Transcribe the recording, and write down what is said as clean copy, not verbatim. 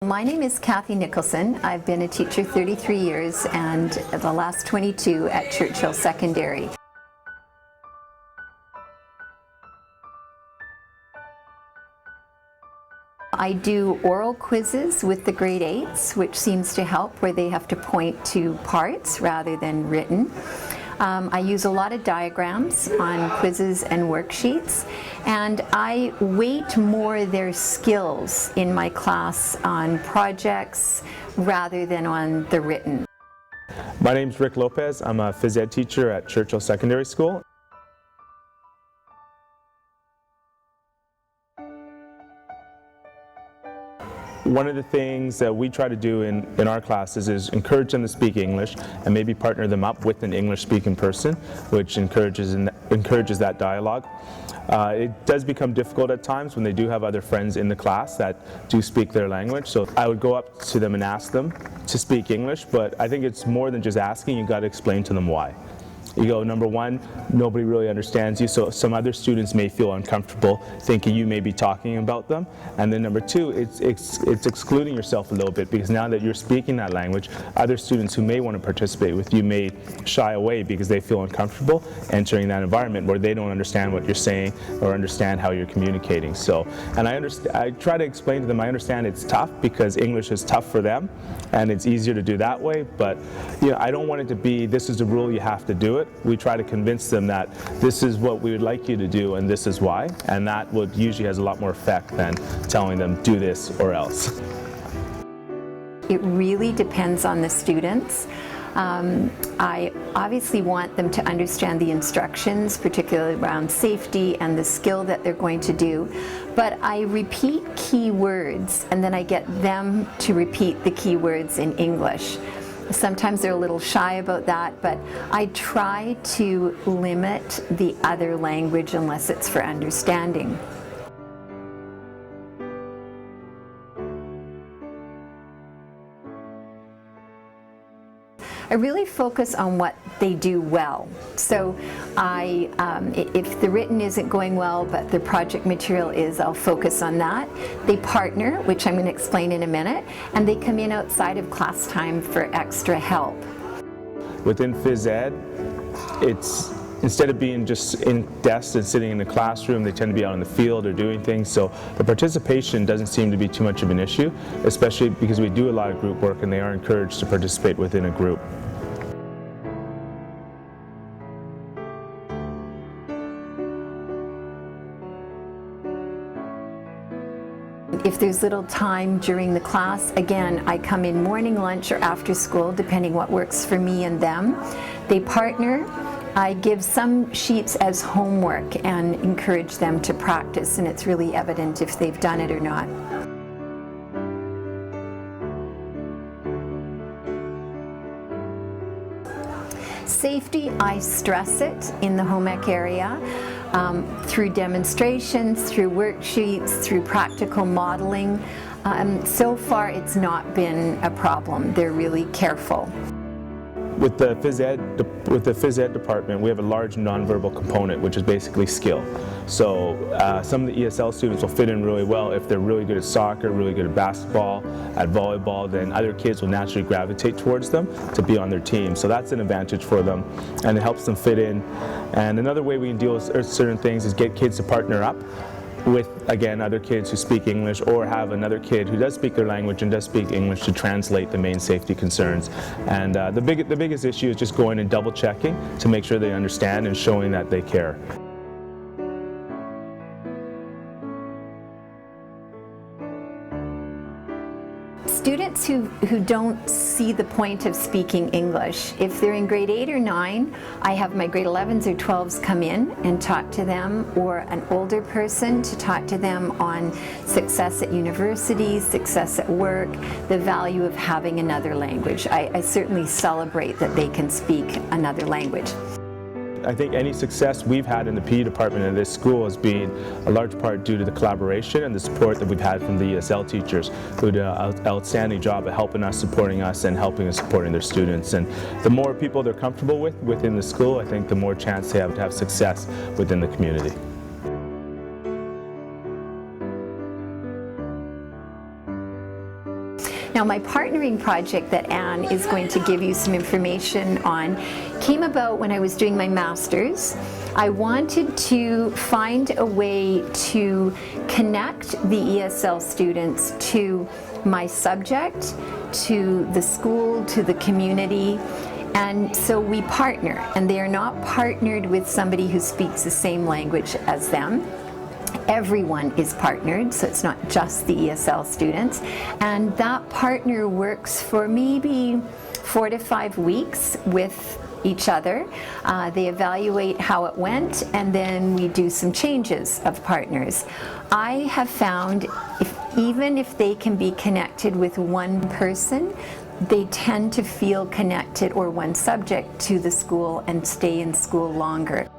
My name is Kathy Nicholson. I've been a teacher 33 years and the last 22 at Churchill Secondary. I do oral quizzes with the grade 8s, which seems to help, where they have to point to parts rather than written. I use a lot of diagrams on quizzes and worksheets, and I weight more their skills in my class on projects rather than on the written. My name's Rick Lopez. I'm a phys ed teacher at Churchill Secondary School. One of the things that we try to do in our classes is encourage them to speak English and maybe partner them up with an English-speaking person, which encourages that dialogue. It does become difficult at times when they do have other friends in the class that do speak their language, so I would go up to them and ask them to speak English, but I think it's more than just asking. You've got to explain to them why. You go, number one, nobody really understands you, so some other students may feel uncomfortable thinking you may be talking about them. And then number two, it's excluding yourself a little bit, because now that you're speaking that language, other students who may want to participate with you may shy away because they feel uncomfortable entering that environment where they don't understand what you're saying or understand how you're communicating. So, and I try to explain to them, I understand it's tough because English is tough for them and it's easier to do that way, but you know, I don't want it to be, this is the rule, you have to do it. We try to convince them that this is what we would like you to do and this is why, and that would usually has a lot more effect than telling them do this or else. It really depends on the students. I obviously want them to understand the instructions, particularly around safety and the skill that they're going to do, but I repeat key words and then I get them to repeat the key words in English. Sometimes they're a little shy about that, but I try to limit the other language unless it's for understanding. I really focus on what they do well. So if the written isn't going well, but the project material is, I'll focus on that. They partner, which I'm going to explain in a minute, and they come in outside of class time for extra help. Within phys ed, it's instead of being just in desks and sitting in the classroom, they tend to be out in the field or doing things, so the participation doesn't seem to be too much of an issue, especially because we do a lot of group work and they are encouraged to participate within a group. If there's little time during the class, again, I come in morning lunch or after school, depending what works for me and them. They partner. I give some sheets as homework and encourage them to practice, and it's really evident if they've done it or not. Safety, I stress it in the home ec area through demonstrations, through worksheets, through practical modeling. So far it's not been a problem. They're really careful. With the phys ed department, we have a large nonverbal component, which is basically skill. So some of the ESL students will fit in really well if they're really good at soccer, really good at basketball, at volleyball, then other kids will naturally gravitate towards them to be on their team. So that's an advantage for them, and it helps them fit in. And another way we can deal with certain things is get kids to partner up with, again, other kids who speak English, or have another kid who does speak their language and does speak English to translate the main safety concerns. And the biggest issue is just going and double checking to make sure they understand and showing that they care. Students who don't see the point of speaking English, if they're in grade 8 or 9, I have my grade 11s or 12s come in and talk to them, or an older person to talk to them on success at university, success at work, the value of having another language. I certainly celebrate that they can speak another language. I think any success we've had in the PE department of this school has been a large part due to the collaboration and the support that we've had from the ESL teachers, who do an outstanding job of helping us, supporting us, and helping us supporting their students. And the more people they're comfortable with within the school, I think the more chance they have to have success within the community. Now, my partnering project that Anne is going to give you some information on came about when I was doing my master's. I wanted to find a way to connect the ESL students to my subject, to the school, to the community. And so we partner, and they are not partnered with somebody who speaks the same language as them. Everyone is partnered, so it's not just the ESL students. And that partner works for maybe 4 to 5 weeks with each other. They evaluate how it went, and then we do some changes of partners. I have found even if they can be connected with one person, they tend to feel connected, or one subject, to the school and stay in school longer.